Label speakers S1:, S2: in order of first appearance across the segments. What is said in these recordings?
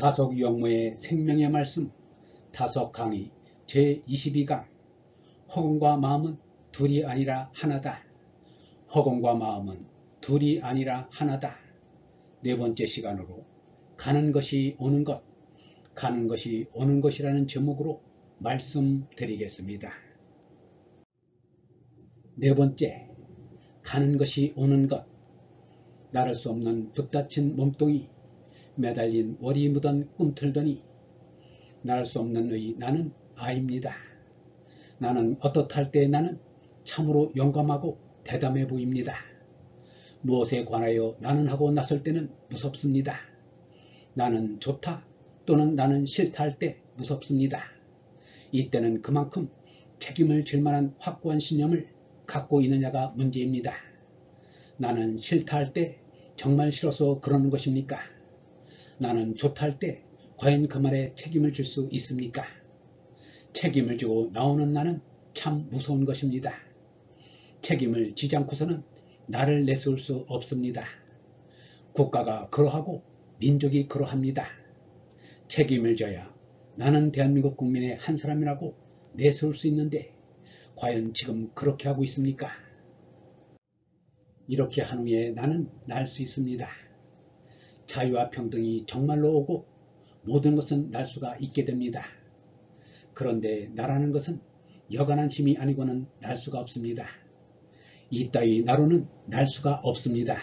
S1: 다속유영모의 생명의 말씀 다속 강의 제22강 허공과 마음은 둘이 아니라 하나다. 허공과 마음은 둘이 아니라 하나다. 네 번째 시간으로 가는 것이 오는 것, 가는 것이 오는 것이라는 제목으로 말씀드리겠습니다. 네 번째, 가는 것이 오는 것. 나를 수 없는 붓다친 몸뚱이, 매달린 월이 묻은 꿈틀더니 나를 수 없는 의 나는 아입니다. 나는 어떻할 때 나는 참으로 용감하고 대담해 보입니다. 무엇에 관하여 나는 하고 나설 때는 무섭습니다. 나는 좋다 또는 나는 싫다 할 때 무섭습니다. 이때는 그만큼 책임을 질 만한 확고한 신념을 갖고 있느냐가 문제입니다. 나는 싫다 할 때 정말 싫어서 그러는 것입니까? 나는 좋다 할 때 과연 그 말에 책임을 질 수 있습니까? 책임을 지고 나오는 나는 참 무서운 것입니다. 책임을 지지 않고서는 나를 내세울 수 없습니다. 국가가 그러하고 민족이 그러합니다. 책임을 져야 나는 대한민국 국민의 한 사람이라고 내세울 수 있는데 과연 지금 그렇게 하고 있습니까? 이렇게 한 후에 나는 날 수 있습니다. 자유와 평등이 정말로 오고 모든 것은 날 수가 있게 됩니다. 그런데 나라는 것은 여간한 힘이 아니고는 날 수가 없습니다. 이따위 나로는 날 수가 없습니다.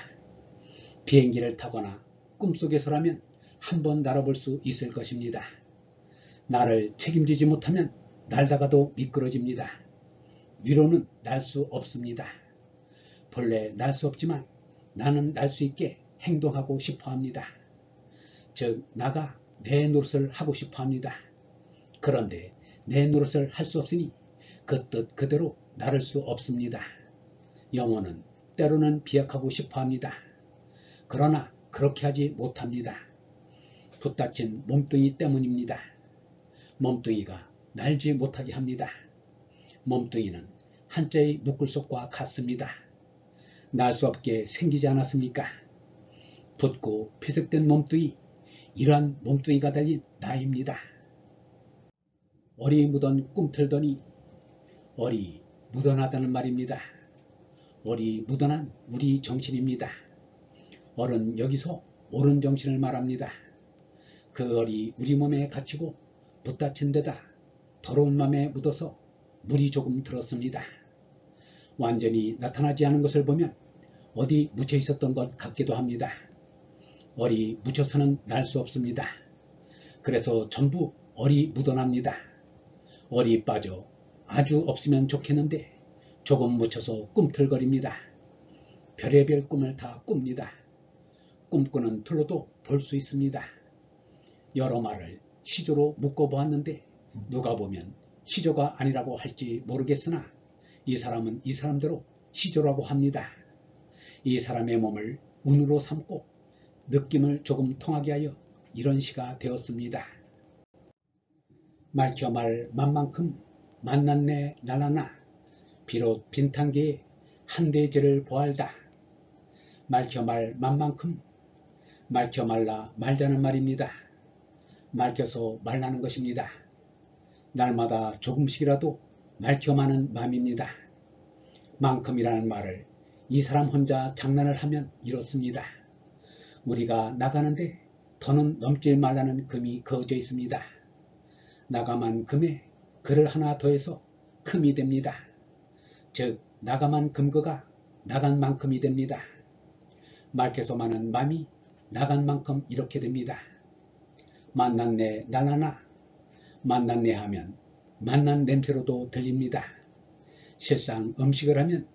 S1: 비행기를 타거나 꿈속에서라면 한번 날아볼 수 있을 것입니다. 나를 책임지지 못하면 날다가도 미끄러집니다. 위로는 날 수 없습니다. 본래 날 수 없지만 나는 날 수 있게 행동하고 싶어 합니다. 즉 나가 내 노릇을 하고 싶어 합니다. 그런데 내 노릇을 할 수 없으니 그 뜻 그대로 나를 수 없습니다. 영혼은 때로는 비약하고 싶어 합니다. 그러나 그렇게 하지 못합니다. 붓다친 몸뚱이 때문입니다. 몸뚱이가 날지 못하게 합니다. 몸뚱이는 한자의 묶을속과 같습니다. 날 수 없게 생기지 않았습니까? 붓고 피색된 몸뚱이, 이러한 몸뚱이가 달린 나입니다. 얼이 묻은 꿈틀더니 얼이 묻어나다는 말입니다. 얼이 묻어난 우리 정신입니다. 얼은 여기서 옳은 정신을 말합니다. 그 얼이 우리 몸에 갇히고 붓다친 데다 더러운 맘에 묻어서 물이 조금 들었습니다. 완전히 나타나지 않은 것을 보면 어디 묻혀 있었던 것 같기도 합니다. 얼이 묻혀서는 날 수 없습니다. 그래서 전부 얼이 묻어납니다. 얼이 빠져 아주 없으면 좋겠는데 조금 묻혀서 꿈틀거립니다. 별의별 꿈을 다 꿉니다. 꿈꾸는 틀로도 볼 수 있습니다. 여러 말을 시조로 묶어보았는데 누가 보면 시조가 아니라고 할지 모르겠으나 이 사람은 이 사람대로 시조라고 합니다. 이 사람의 몸을 운으로 삼고 느낌을 조금 통하게 하여 이런 시가 되었습니다. 말켜 말 만만큼 만났네 날라나 비록 빈탄계에 한대제를 보알다. 말켜 말 만만큼 말켜 말라 말자는 말입니다. 말켜서 말라는 것입니다. 날마다 조금씩이라도 말켜마는 마음입니다. 만큼이라는 말을 이 사람 혼자 장난을 하면 이렇습니다. 우리가 나가는데 더는 넘지 말라는 금이 그어져 있습니다. 나가만 금에 글을 하나 더해서 금이 됩니다. 즉 나가만 금거가 나간 만큼이 됩니다. 말켜서 마는 맘이 나간 만큼 이렇게 됩니다. 만났네 날라나 만났네 하면 만난 냄새로도 들립니다. 실상 음식을 하면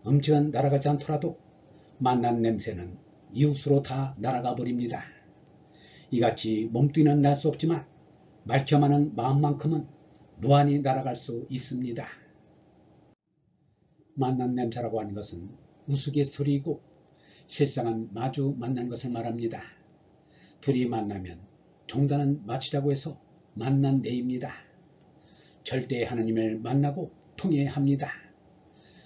S1: 음식은 날아가지 않더라도 만난 냄새는 이웃으로 다 날아가 버립니다. 이같이 몸뚱이는 날 수 없지만 말켜마는 마음만큼은 무한히 날아갈 수 있습니다. 만난 냄새라고 하는 것은 우스갯소리이고 실상은 마주 만난 것을 말합니다. 둘이 만나면 종단은 마치자고 해서 만난 내입니다. 절대 하느님을 만나고 통해야 합니다.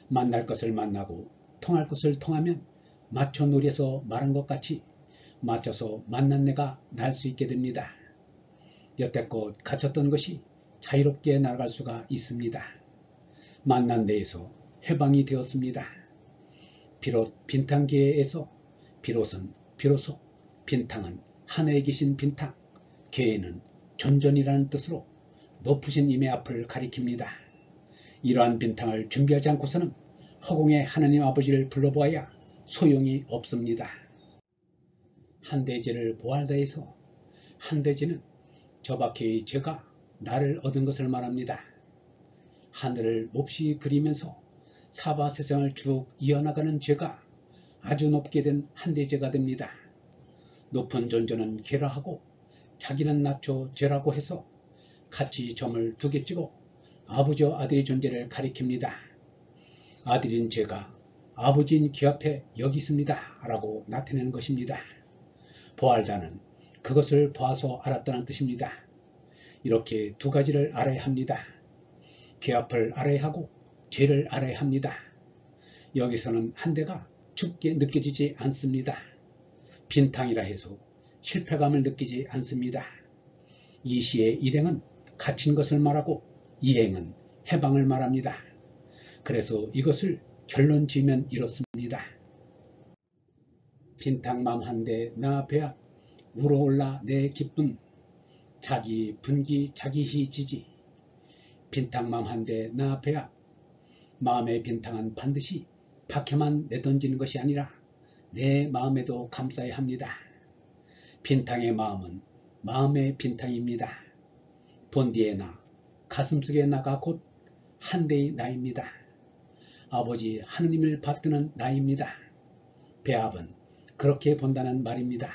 S1: 만날 것을 만나고 통할 것을 통하면 마초놀이에서 말한 것 같이 맞춰서 만난 내가 날 수 있게 됩니다. 여태껏 갇혔던 것이 자유롭게 날아갈 수가 있습니다. 만난 데에서 해방이 되었습니다. 비롯 빈탕계에서 비로소 빈탕은 하늘에 계신 빈탕, 계에는 존전이라는 뜻으로 높으신 임의 앞을 가리킵니다. 이러한 빈탕을 준비하지 않고서는 허공의 하나님 아버지를 불러보아야 소용이 없습니다. 한대제를 보았다 해서 한대제는 저밖의 죄가 나를 얻은 것을 말합니다. 하늘을 몹시 그리면서 사바세상을 쭉 이어나가는 죄가 아주 높게 된 한대제가 됩니다. 높은 존재는 괴라하고 자기는 낮춰 죄라고 해서 같이 점을 두 개 찍어 아버지와 아들의 존재를 가리킵니다. 아들인 죄가 아버지인 귀 앞에 여기 있습니다 라고 나타내는 것입니다. 보알다는 그것을 봐서 알았다는 뜻입니다. 이렇게 두 가지를 알아야 합니다. 귀 앞을 알아야 하고 죄를 알아야 합니다. 여기서는 한대가 춥게 느껴지지 않습니다. 빈탕이라 해서 실패감을 느끼지 않습니다. 이 시의 일행은 갇힌 것을 말하고 이행은 해방을 말합니다. 그래서 이것을 결론 지으면 이렇습니다. 빈탕맘 한대 나 배야 우러올라 내 기쁨 자기 분기 자기히 지지 빈탕맘 한대 나 배야 마음의 빈탕은 반드시 밖에만 내던지는 것이 아니라 내 마음에도 감싸야 합니다. 빈탕의 마음은 마음의 빈탕입니다. 본디의 나, 가슴속의 나가 곧 한대의 나입니다. 아버지 하느님을 받드는 나입니다. 배합은 그렇게 본다는 말입니다.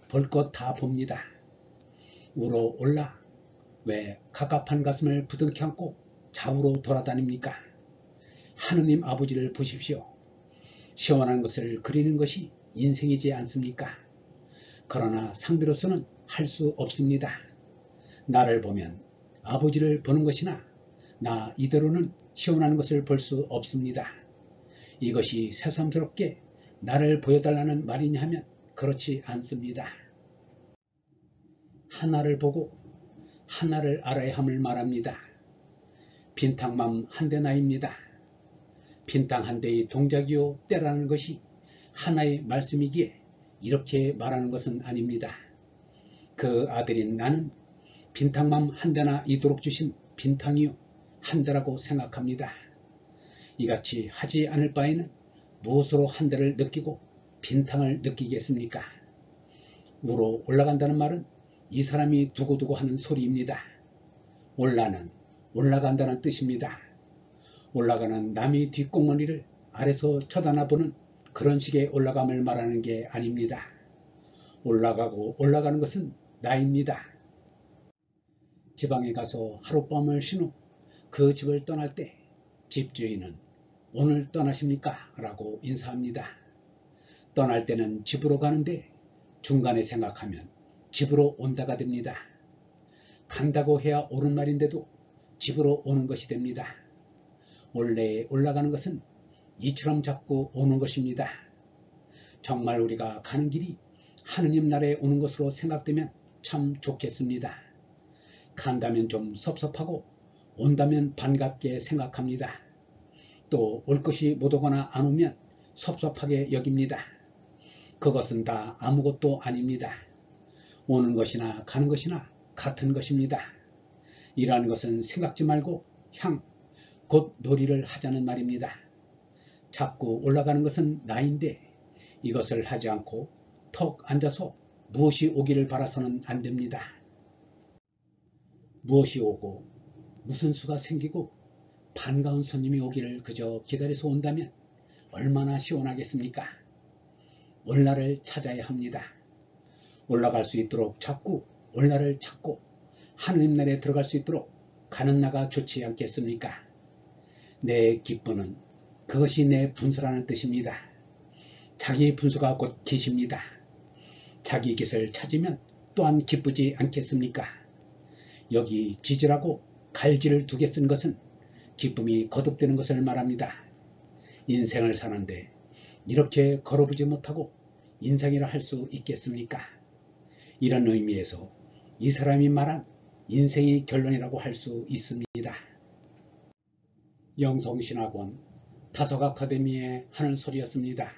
S1: 볼 것 다 봅니다. 우러 올라 왜 갑갑한 가슴을 부둥켜 안고 좌우로 돌아다닙니까? 하느님 아버지를 보십시오. 시원한 것을 그리는 것이 인생이지 않습니까? 그러나 상대로서는 할 수 없습니다. 나를 보면 아버지를 보는 것이나 나 이대로는 시원한 것을 볼 수 없습니다. 이것이 새삼스럽게 나를 보여달라는 말이냐 하면 그렇지 않습니다. 하나를 보고 하나를 알아야 함을 말합니다. 빈탕맘 한대 나입니다. 빈탕 한대의 동작이요 때라는 것이 하나의 말씀이기에 이렇게 말하는 것은 아닙니다. 그 아들인 나는 빈탕맘 한대나 이도록 주신 빈탕이요 한대라고 생각합니다. 이같이 하지 않을 바에는 무엇으로 한대를 느끼고 빈탕을 느끼겠습니까? 우로 올라간다는 말은 이 사람이 두고두고 하는 소리입니다. 올라는 올라간다는 뜻입니다. 올라가는 남의 뒷공머리를 아래서 쳐다보는 그런 식의 올라감을 말하는 게 아닙니다. 올라가고 올라가는 것은 나입니다. 지방에 가서 하룻밤을 쉰 후 그 집을 떠날 때 집주인은 오늘 떠나십니까? 라고 인사합니다. 떠날 때는 집으로 가는데 중간에 생각하면 집으로 온다가 됩니다. 간다고 해야 옳은 말인데도 집으로 오는 것이 됩니다. 원래 올라가는 것은 이처럼 자꾸 오는 것입니다. 정말 우리가 가는 길이 하느님 나라에 오는 것으로 생각되면 참 좋겠습니다. 간다면 좀 섭섭하고 온다면 반갑게 생각합니다. 또 올 것이 못 오거나 안 오면 섭섭하게 여깁니다. 그것은 다 아무것도 아닙니다. 오는 것이나 가는 것이나 같은 것입니다. 이러한 것은 생각지 말고 곧 놀이를 하자는 말입니다. 자꾸 올라가는 것은 나인데 이것을 하지 않고 턱 앉아서 무엇이 오기를 바라서는 안 됩니다. 무엇이 오고 무슨 수가 생기고 반가운 손님이 오기를 그저 기다려서 온다면 얼마나 시원하겠습니까? 올라를 찾아야 합니다. 올라갈 수 있도록 자꾸 올라를 찾고 하느님 나라에 들어갈 수 있도록 가는 나가 좋지 않겠습니까? 내 기쁨은 그것이 내 분수라는 뜻입니다. 자기의 분수가 곧 기십니다. 자기 깃을 찾으면 또한 기쁘지 않겠습니까? 여기 지지라고 갈지를 두 개 쓴 것은 기쁨이 거듭되는 것을 말합니다. 인생을 사는데 이렇게 걸어보지 못하고 인생이라 할 수 있겠습니까? 이런 의미에서 이 사람이 말한 인생의 결론이라고 할 수 있습니다. 영성신학원 다속 아카데미의 하늘소리였습니다.